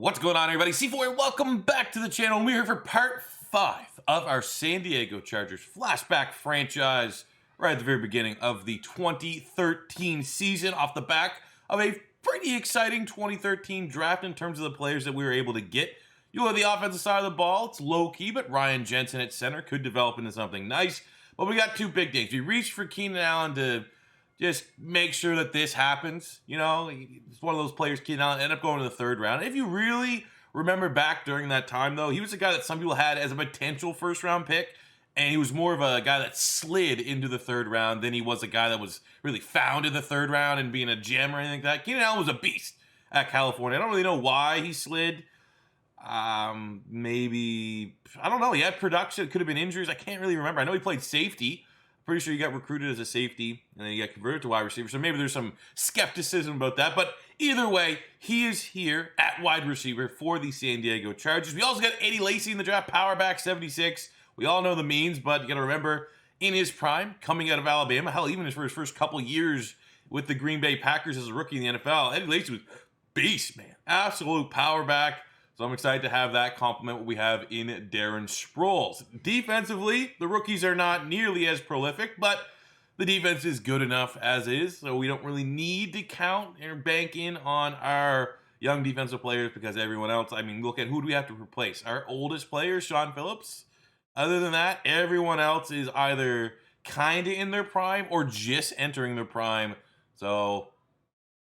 What's going on, everybody? C4, welcome back to the channel. We're here for part 5 of our San Diego Chargers flashback franchise, right at the very beginning of the 2013 season, off the back of a pretty exciting 2013 draft in terms of the players that we were able to get. You know, the offensive side of the ball, it's low-key, but Ryan Jensen at center could develop into something nice. But we got two big things. We reached for Keenan Allen to just make sure that this happens. You know, it's one of those players, Keenan Allen, ended up going to the 3rd round. If you really remember back during that time, though, he was a guy that some people had as a potential first-round pick, and he was more of a guy that slid into the 3rd round than he was a guy that was really found in the 3rd round and being a gem or anything like that. Keenan Allen was a beast at California. I don't really know why he slid. Maybe, I don't know, he had production. It could have been injuries. I can't really remember. I know he played safety. Pretty sure he got recruited as a safety, and then he got converted to wide receiver. So maybe there's some skepticism about that. But either way, he is here at wide receiver for the San Diego Chargers. We also got Eddie Lacy in the draft, power back, 76. We all know the means, but you got to remember, in his prime, coming out of Alabama, hell, even for his first couple years with the Green Bay Packers as a rookie in the NFL, Eddie Lacy was beast, man. Absolute power back. So I'm excited to have that complement what we have in Darren Sproles. Defensively, the rookies are not nearly as prolific, but the defense is good enough as is, so we don't really need to count or bank in on our young defensive players because everyone else, I mean, look at who do we have to replace? Our oldest player, Sean Phillips. Other than that, everyone else is either kind of in their prime or just entering their prime. So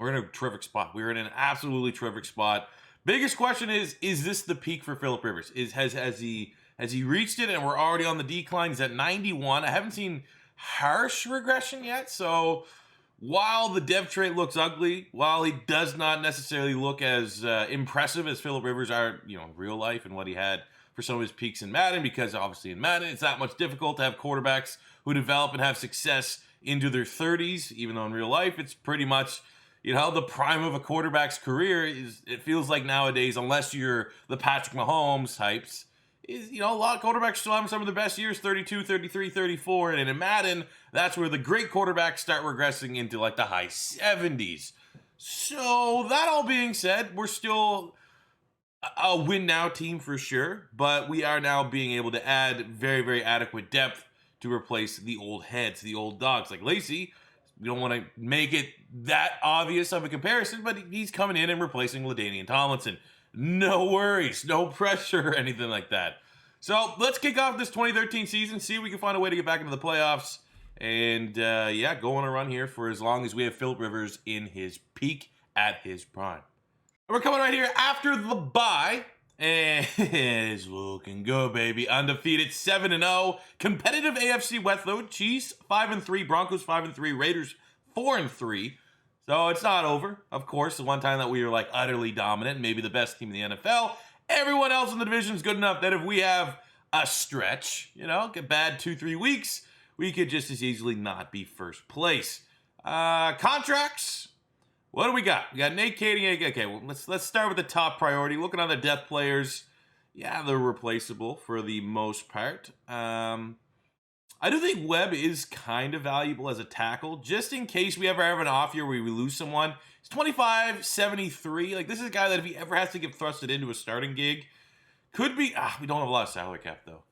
we're in a terrific spot. We're in an absolutely terrific spot. Biggest question is this the peak for Phillip Rivers? Has he reached it and we're already on the decline? He's at 91. I haven't seen harsh regression yet. So while the dev trait looks ugly, while he does not necessarily look as impressive as Phillip Rivers are, you know, in real life and what he had for some of his peaks in Madden, because obviously in Madden it's that much difficult to have quarterbacks who develop and have success into their 30s, even though in real life it's pretty much, you know, the prime of a quarterback's career is, it feels like nowadays, unless you're the Patrick Mahomes types, is, you know, a lot of quarterbacks still having some of the best years, 32, 33, 34. And in Madden, that's where the great quarterbacks start regressing into like the high 70s. So that all being said, we're still a win now team for sure, but we are now being able to add very, very adequate depth to replace the old heads, the old dogs like Lacy. We don't want to make it that obvious of a comparison, but he's coming in and replacing LaDainian Tomlinson. No worries, no pressure or anything like that. So let's kick off this 2013 season, see if we can find a way to get back into the playoffs, and yeah, go on a run here for as long as we have Phillip Rivers in his peak at his prime. And we're coming right here after the bye. And it's looking good, baby. Undefeated 7-0. Competitive AFC West, though. Chiefs 5-3. Broncos 5-3. Raiders 4-3. So it's not over. Of course, the one time that we were like utterly dominant, maybe the best team in the NFL. Everyone else in the division is good enough that if we have a stretch, you know, get bad 2-3 weeks, we could just as easily not be first place. Contracts. What do we got? We got Nate Kaeding. Okay, well, let's start with the top priority. Looking on the depth players, yeah, they're replaceable for the most part. I do think Webb is kind of valuable as a tackle, just in case we ever have an off year where we lose someone. He's 25, 73. Like, this is a guy that if he ever has to get thrusted into a starting gig, could be... we don't have a lot of salary cap, though.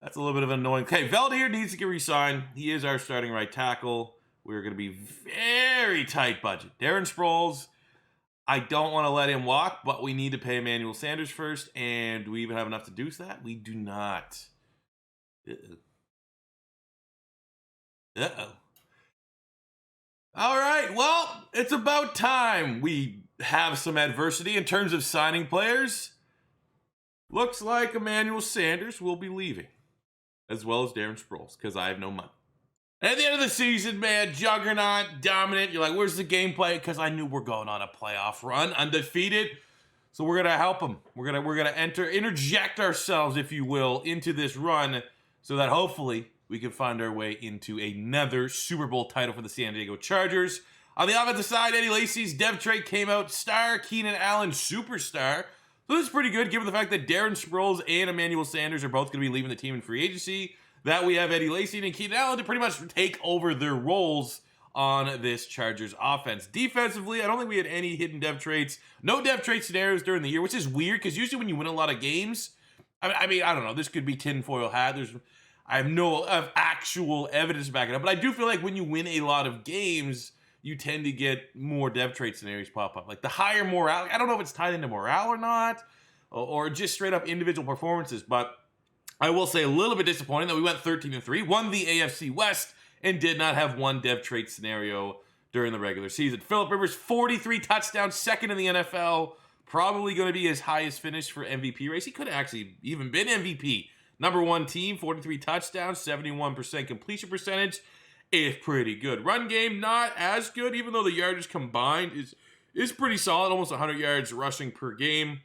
That's a little bit of annoying. Okay, Valdir needs to get re-signed. He is our starting right tackle. We're going to be very tight budget. Darren Sproles, I don't want to let him walk, but we need to pay Emmanuel Sanders first. And do we even have enough to do that? We do not. Uh-oh. All right, well, it's about time we have some adversity in terms of signing players. Looks like Emmanuel Sanders will be leaving, as well as Darren Sproles, because I have no money. At the end of the season, man, juggernaut, dominant. You're like, where's the gameplay? Because I knew we're going on a playoff run, undefeated. So we're gonna help them. We're gonna interject ourselves, if you will, into this run, so that hopefully we can find our way into another Super Bowl title for the San Diego Chargers. On the offensive side, Eddie Lacy's dev trait came out star, Keenan Allen superstar. So this is pretty good, given the fact that Darren Sproles and Emmanuel Sanders are both going to be leaving the team in free agency. That we have Eddie Lacy and Keenan Allen to pretty much take over their roles on this Chargers offense. Defensively, I don't think we had any hidden dev traits. No dev trait scenarios during the year, which is weird because usually when you win a lot of games, I mean, I don't know. This could be tinfoil hat. I have no actual evidence to back it up, but I do feel like when you win a lot of games, you tend to get more dev trait scenarios pop up. Like the higher morale. I don't know if it's tied into morale or not, or just straight up individual performances, but I will say a little bit disappointing that we went 13-3, won the AFC West, and did not have one dev trait scenario during the regular season. Phillip Rivers, 43 touchdowns, second in the NFL. Probably going to be his highest finish for MVP race. He could have actually even been MVP. Number one team, 43 touchdowns, 71% completion percentage. Is pretty good. Run game, not as good, even though the yardage combined is pretty solid. Almost 100 yards rushing per game.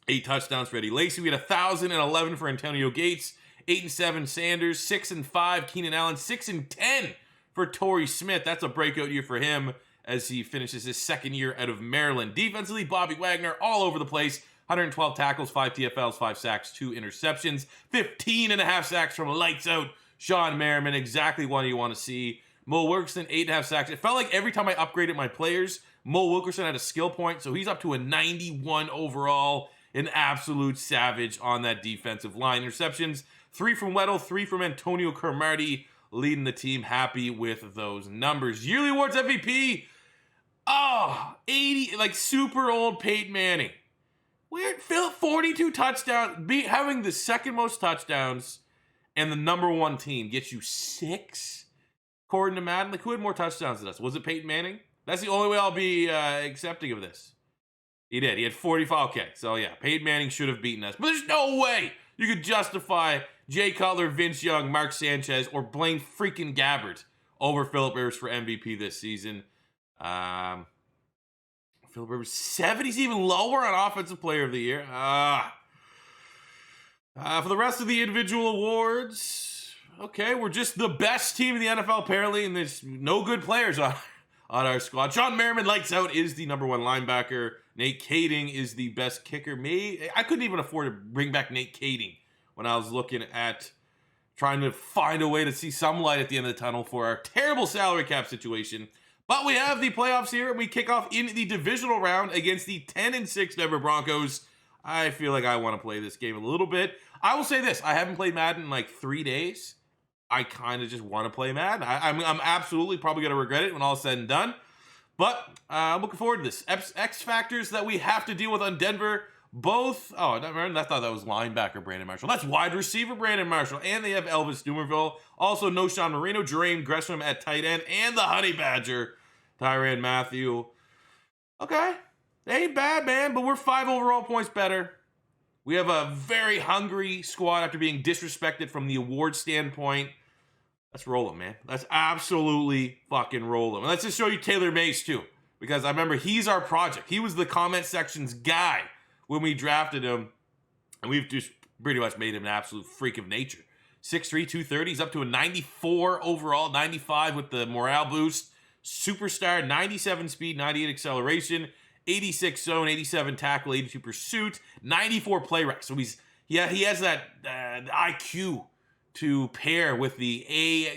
8 touchdowns for Eddie Lacy. We had 1,011 for Antonio Gates. 8-7 Sanders. 6-5 Keenan Allen. 6-10 for Torrey Smith. That's a breakout year for him as he finishes his second year out of Maryland. Defensively, Bobby Wagner all over the place. 112 tackles, 5 TFLs, 5 sacks, 2 interceptions. 15.5 sacks from lights out Sean Merriman, exactly what you want to see. Mo Wilkerson, 8.5 sacks. It felt like every time I upgraded my players, Mo Wilkerson had a skill point, so he's up to a 91 overall. An absolute savage on that defensive line. Interceptions, 3 from Weddle, 3 from Antonio Cromartie, leading the team. Happy with those numbers. Yearly awards MVP. 80, like super old Peyton Manning. Weird. Phil, 42 touchdowns, having the second most touchdowns and the number one team gets you 6, according to Madden. Like, who had more touchdowns than us? Was it Peyton Manning? That's the only way I'll be accepting of this. He did. He had 45. Okay, so yeah, Peyton Manning should have beaten us. But there's no way you could justify Jay Cutler, Vince Young, Mark Sanchez, or Blaine freaking Gabbert over Phillip Rivers for MVP this season. Phillip Rivers, 70. He's even lower on Offensive Player of the Year. For the rest of the individual awards, okay, we're just the best team in the NFL apparently, and there's no good players on our squad. Sean Merriman, lights out, is the number one linebacker. Nate Kading is the best kicker. I couldn't even afford to bring back Nate Kading when I was looking at trying to find a way to see some light at the end of the tunnel for our terrible salary cap situation. But we have the playoffs here, and we kick off in the divisional round against the 10-6 Denver Broncos. I feel like I want to play this game a little bit. I will say this. I haven't played Madden in like 3 days. I kind of just want to play Madden. I'm absolutely probably going to regret it when all is said and done. But I'm looking forward to this. X factors that we have to deal with on Denver. Both, I thought that was linebacker Brandon Marshall. That's wide receiver Brandon Marshall. And they have Elvis Dumerville. Also, no Sean Marino, Jermaine Gresham at tight end. And the Honey Badger, Tyrann Mathieu. Okay. They ain't bad, man, but we're 5 overall points better. We have a very hungry squad after being disrespected from the award standpoint. Let's roll him, man. Let's absolutely fucking roll him. And let's just show you Taylor Mays, too. Because I remember he's our project. He was the comment section's guy when we drafted him. And we've just pretty much made him an absolute freak of nature. 6'3", 230. He's up to a 94 overall, 95 with the morale boost. Superstar, 97 speed, 98 acceleration, 86 zone, 87 tackle, 82 pursuit, 94 play rec. So he has that IQ to pair with the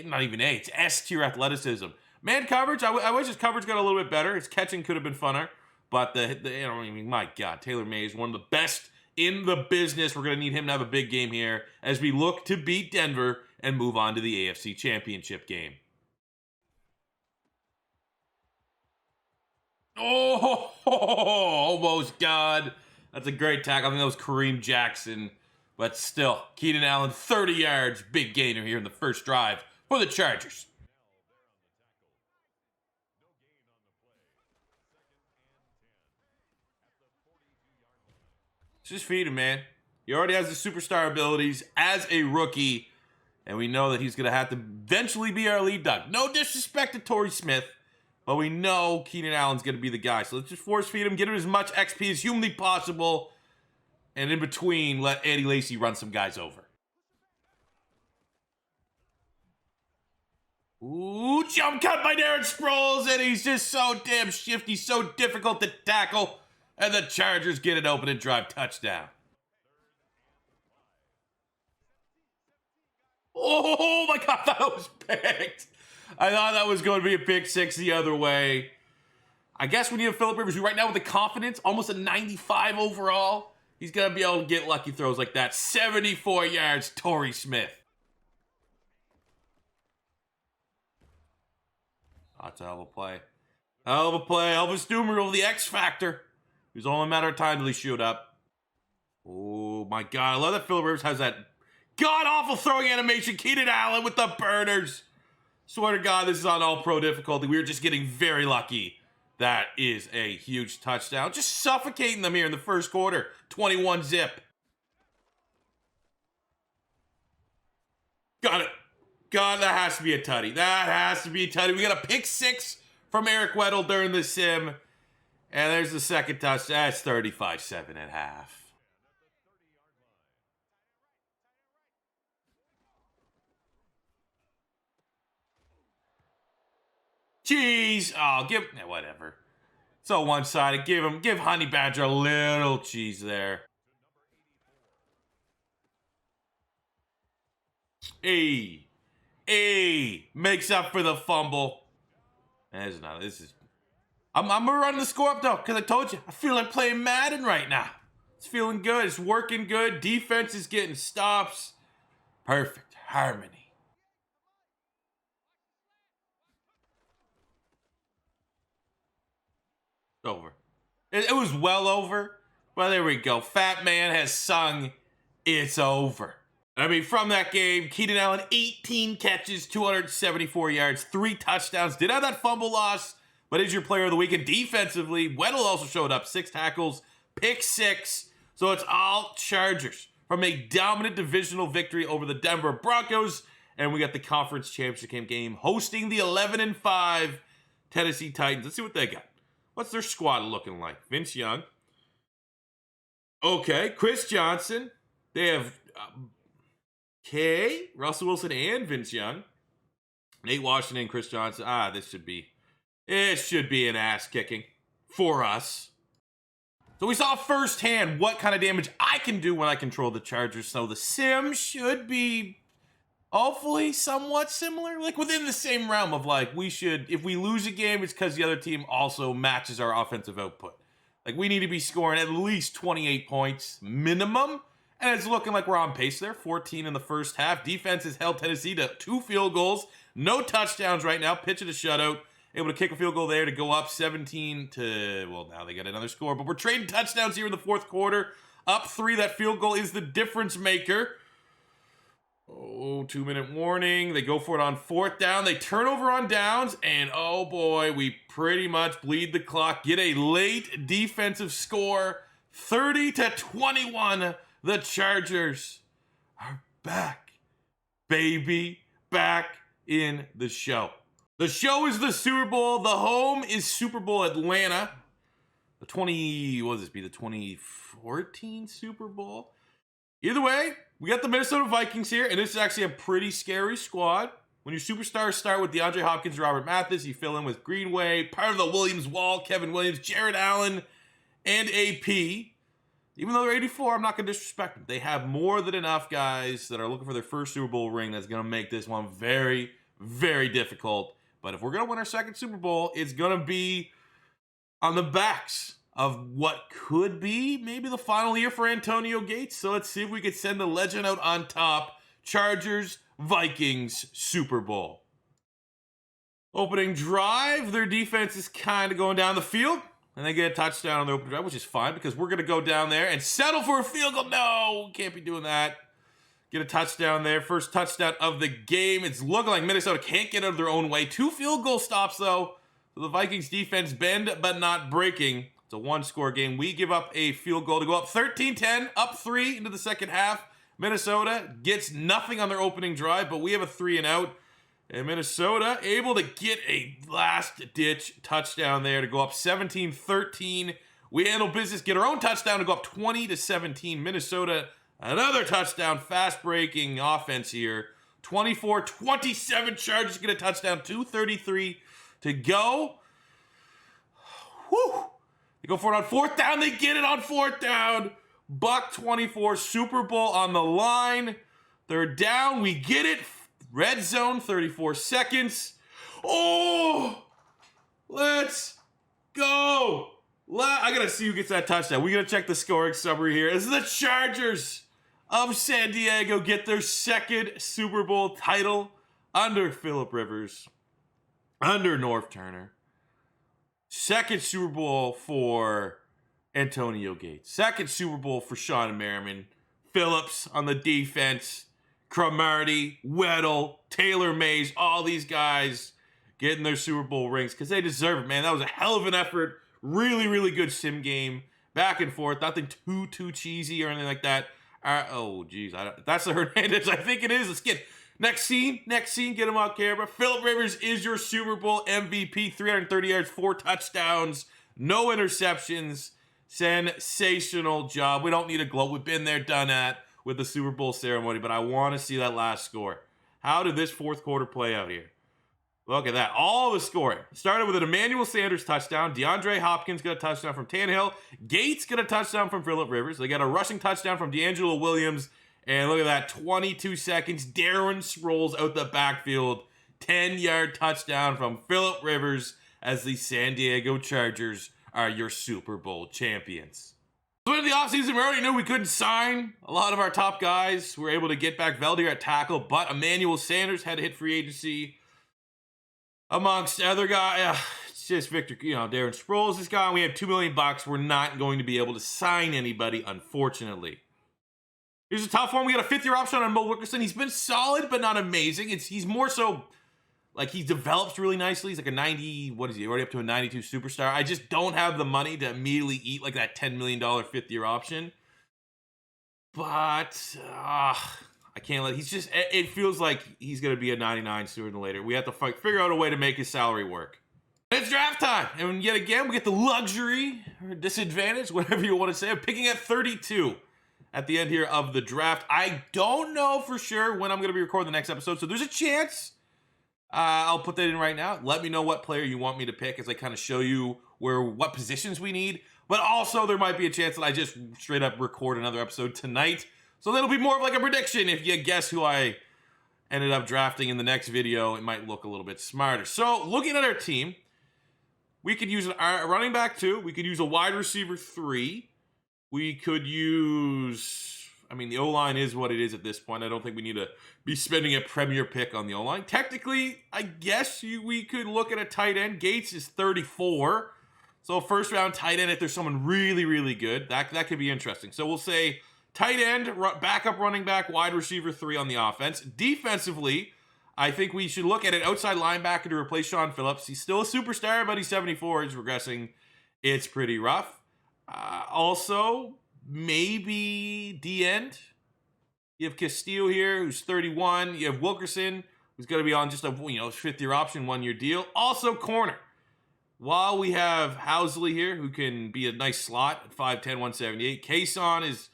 not even A, it's S tier athleticism. Man coverage, I wish his coverage got a little bit better. His catching could have been funner, but my God, Taylor Mays, one of the best in the business. We're going to need him to have a big game here as we look to beat Denver and move on to the AFC Championship game. Oh, almost God. That's a great tackle. I think that was Kareem Jackson. But still, Keenan Allen, 30 yards. Big gainer here in the first drive for the Chargers. Just feed him, man. He already has the superstar abilities as a rookie. And we know that he's going to have to eventually be our lead dog. No disrespect to Torrey Smith. But we know Keenan Allen's going to be the guy. So let's just force feed him, get him as much XP as humanly possible. And in between, let Eddie Lacy run some guys over. Ooh, jump cut by Darren Sproles. And he's just so damn shifty, so difficult to tackle. And the Chargers get it open and drive touchdown. Oh my God, that was picked. I thought that was going to be a pick six the other way. I guess when you have Phillip Rivers, who right now with the confidence, almost a 95 overall, he's going to be able to get lucky throws like that. 74 yards, Torrey Smith. Oh, that's a hell of a play. Hell of a play. Elvis Dumervil, the X Factor. It was only a matter of time till he showed up. Oh, my God. I love that Phillip Rivers has that god-awful throwing animation. Keenan Allen with the burners. Swear to God, this is on all-pro difficulty. We were just getting very lucky. That is a huge touchdown. Just suffocating them here in the first quarter. 21 zip. Got it. God, that has to be a tutty. That has to be a tutty. We got a pick six from Eric Weddle during the sim. And there's the second touchdown. That's 35-7 at half. Cheese. Oh, whatever. So one-sided. Give Honey Badger a little cheese there. Hey. Makes up for the fumble. This is. I'm gonna run the score up though, because I told you, I feel like playing Madden right now. It's feeling good. It's working good. Defense is getting stops. Perfect harmony. Over. It was well over. Well, there we go. Fat Man has sung "It's Over." I mean, from that game, Keenan Allen, 18 catches, 274 yards, 3 touchdowns. Did have that fumble loss, but is your player of the week. And defensively, Weddle also showed up. 6 tackles, pick 6. So it's all Chargers from a dominant divisional victory over the Denver Broncos. And we got the conference championship game hosting the 11-5 Tennessee Titans. Let's see what they got. What's their squad looking like? Vince Young. Okay, Chris Johnson. They have Russell Wilson and Vince Young. Nate Washington and Chris Johnson. It should be an ass kicking for us. So we saw firsthand what kind of damage I can do when I control the Chargers. So the sim should be hopefully somewhat similar, like within the same realm of like if we lose a game, it's because the other team also matches our offensive output. Like we need to be scoring at least 28 points minimum, and it's looking like we're on pace there. 14 in the first half. Defense has held Tennessee to 2 field goals, no touchdowns right now. Pitch it a shutout, able to kick a field goal there to go up 17 to, well, now they got another score, but we're trading touchdowns here in the fourth quarter. Up 3, that field goal is the difference maker. 2-minute warning. They go for it on 4th down. They turn over on downs, and oh boy, we pretty much bleed the clock. Get a late defensive score. 30-21. The Chargers are back, baby. Back in the show. The show is the Super Bowl. The home is Super Bowl Atlanta. The 2014 Super Bowl? Either way, we got the Minnesota Vikings here, and this is actually a pretty scary squad. When your superstars start with DeAndre Hopkins, Robert Mathis, you fill in with Greenway, part of the Williams Wall, Kevin Williams, Jared Allen, and AP. Even though they're 84, I'm not going to disrespect them. They have more than enough guys that are looking for their first Super Bowl ring that's going to make this one very, very difficult. But if we're going to win our second Super Bowl, it's going to be on the backs of what could be maybe the final year for Antonio Gates. So let's see if we could send the legend out on top. Chargers, Vikings, Super Bowl. Opening drive, their defense is kind of going down the field. And they get a touchdown on the opening drive, which is fine because we're going to go down there and settle for a field goal. No, can't be doing that. Get a touchdown there. First touchdown of the game. It's looking like Minnesota can't get out of their own way. 2 field goal stops, though. So the Vikings defense bend but not breaking. It's a 1-score game. We give up a field goal to go up 13-10, up 3 into the second half. Minnesota gets nothing on their opening drive, but we have a 3-and-out. And Minnesota able to get a last-ditch touchdown there to go up 17-13. We handle business, get our own touchdown to go up 20-17. Minnesota, another touchdown, fast-breaking offense here. 24-27, Chargers get a touchdown, 2:33 to go. Whew. They go for it on 4th down. They get it on 4th down. Buck 24, Super Bowl on the line. 3rd down. We get it. Red zone, 34 seconds. Oh, let's go. I gotta see who gets that touchdown. We gotta check the scoring summary here. This is the Chargers of San Diego get their second Super Bowl title under Phillip Rivers, under North Turner. Second Super Bowl for Antonio Gates. Second Super Bowl for Sean Merriman. Phillips on the defense. Cromartie, Weddle, Taylor Mays, all these guys getting their Super Bowl rings because they deserve it, man. That was a hell of an effort. Really, really good sim game. Back and forth. Nothing too cheesy or anything like that. Oh, geez. That's the Hernandez. I think it is. Let's get next scene. Get him on camera. Phillip Rivers is your Super Bowl MVP. 330 yards, 4 touchdowns, no interceptions. Sensational job. We don't need a gloat. We've been there, done that with the Super Bowl ceremony, but I want to see that last score. How did this fourth quarter play out here? Look at that. All the scoring. Started with an Emmanuel Sanders touchdown. DeAndre Hopkins got a touchdown from Tannehill. Gates got a touchdown from Phillip Rivers. They got a rushing touchdown from D'Angelo Williams. And look at that. 22 seconds. Darren Sproles out the backfield. 10-yard touchdown from Phillip Rivers as the San Diego Chargers are your Super Bowl champions. So in the offseason, we already knew we couldn't sign a lot of our top guys. We were able to get back Veldier at tackle, but Emmanuel Sanders had to hit free agency. Amongst other guys, it's just Victor, Darren Sproles is gone. We have $2 million. We're not going to be able to sign anybody, unfortunately. Here's a tough one. We got a 5th-year option on Mo Wilkerson. He's been solid, but not amazing. He's more so, like, he develops really nicely. He's like a 90, what is he, already up to a 92 superstar. I just don't have the money to immediately eat, like, that $10 million 5th-year option. But, I can't let, it feels like he's going to be a 99 sooner than later. We have to figure out a way to make his salary work. It's draft time. And yet again, we get the luxury or disadvantage, whatever you want to say, of picking at 32 at the end here of the draft. I don't know for sure when I'm going to be recording the next episode, so there's a chance. I'll put that in right now. Let me know what player you want me to pick as I kind of show you what positions we need. But also, there might be a chance that I just straight up record another episode tonight. So that'll be more of like a prediction. If you guess who I ended up drafting in the next video, it might look a little bit smarter. So looking at our team, we could use a running back 2. We could use a wide receiver 3. We could use, the O-line is what it is at this point. I don't think we need to be spending a premier pick on the O-line. Technically, I guess we could look at a tight end. Gates is 34. So first round tight end, if there's someone really, really good, that could be interesting. So we'll say tight end, backup running back, wide receiver 3 on the offense. Defensively, I think we should look at an outside linebacker to replace Sean Phillips. He's still a superstar, but he's 74. He's regressing. It's pretty rough. Also, maybe D-end. You have Castillo here, who's 31. You have Wilkerson, who's going to be on just a 5th-year option, 1-year deal. Also, corner. While we have Housley here, who can be a nice slot at 5'10", 178. Kason is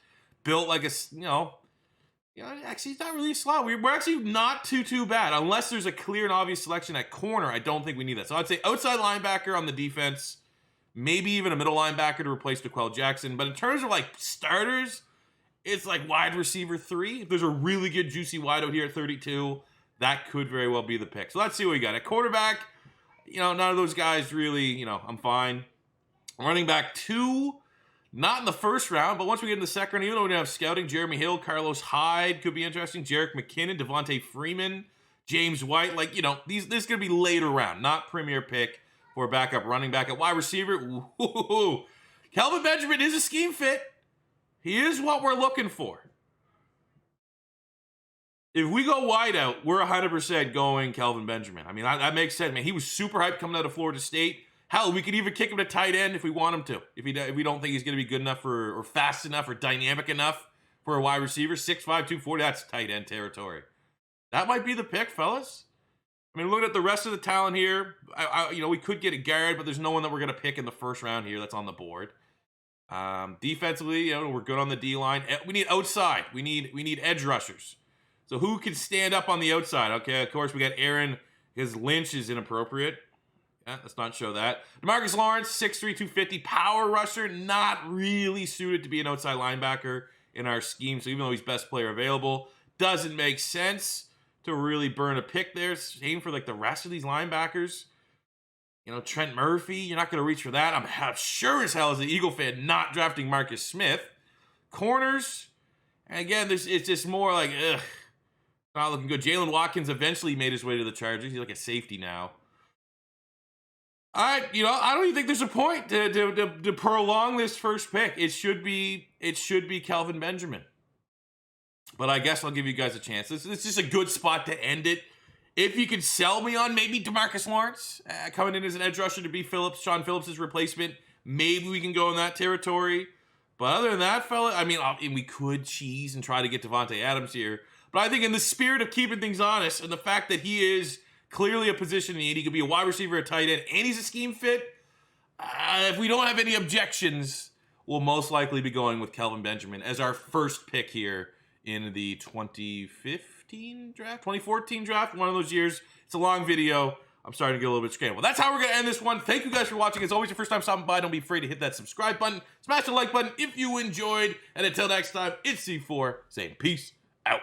built like a, actually, he's not really a slot. We're actually not too bad. Unless there's a clear and obvious selection at corner, I don't think we need that. So I'd say outside linebacker on the defense, maybe even a middle linebacker to replace DeQuell Jackson. But in terms of, like, starters, it's like wide receiver 3. If there's a really good juicy wideout here at 32, that could very well be the pick. So let's see what we got. At quarterback, none of those guys really, I'm fine. Running back 2, not in the first round, but once we get in the second, even though we don't have scouting, Jeremy Hill, Carlos Hyde could be interesting. Jerick McKinnon, Devontae Freeman, James White. Like, this is going to be later round, not premier pick for a backup running back. At wide receiver, ooh, Kelvin Benjamin is a scheme fit. He is what we're looking for. If we go wide out, we're 100% going Kelvin Benjamin. That makes sense, man. He was super hyped coming out of Florida State. Hell, we could even kick him to tight end if we want him to. If we don't think he's going to be good enough or fast enough or dynamic enough for a wide receiver. 6'5", 240, that's tight end territory. That might be the pick, fellas. Looking at the rest of the talent here, we could get a guard, but there's no one that we're going to pick in the first round here that's on the board. Defensively, we're good on the D-line. We need outside. We need edge rushers. So who can stand up on the outside? Okay, of course, we got Aaron. His Lynch is inappropriate. Yeah, let's not show that. DeMarcus Lawrence, 6'3", 250. Power rusher, not really suited to be an outside linebacker in our scheme. So even though he's best player available, doesn't make sense to really burn a pick there. Same for like the rest of these linebackers. You know, Trent Murphy, you're not going to reach for that. I'm sure as hell as an Eagle fan not drafting Marcus Smith. Corners, and again, it's just more like, ugh, not looking good. Jalen Watkins eventually made his way to the Chargers. He's like a safety now. I don't even think there's a point to prolong this first pick. It should be Kelvin Benjamin. But I guess I'll give you guys a chance. This is just a good spot to end it. If you could sell me on maybe DeMarcus Lawrence coming in as an edge rusher to be Sean Phillips' replacement, maybe we can go in that territory. But other than that, fella, I mean, we could cheese and try to get Devontae Adams here. But I think in the spirit of keeping things honest and the fact that he is clearly a position need, he could be a wide receiver, a tight end, and he's a scheme fit. If we don't have any objections, we'll most likely be going with Kelvin Benjamin as our first pick here in the 2014 draft, one of those years. It's a long video. I'm starting to get a little bit scrambled. That's how we're going to end this one. Thank you guys for watching. As always, your first time stopping by, don't be afraid to hit that subscribe button. Smash the like button if you enjoyed. And until next time, it's C4 saying peace out.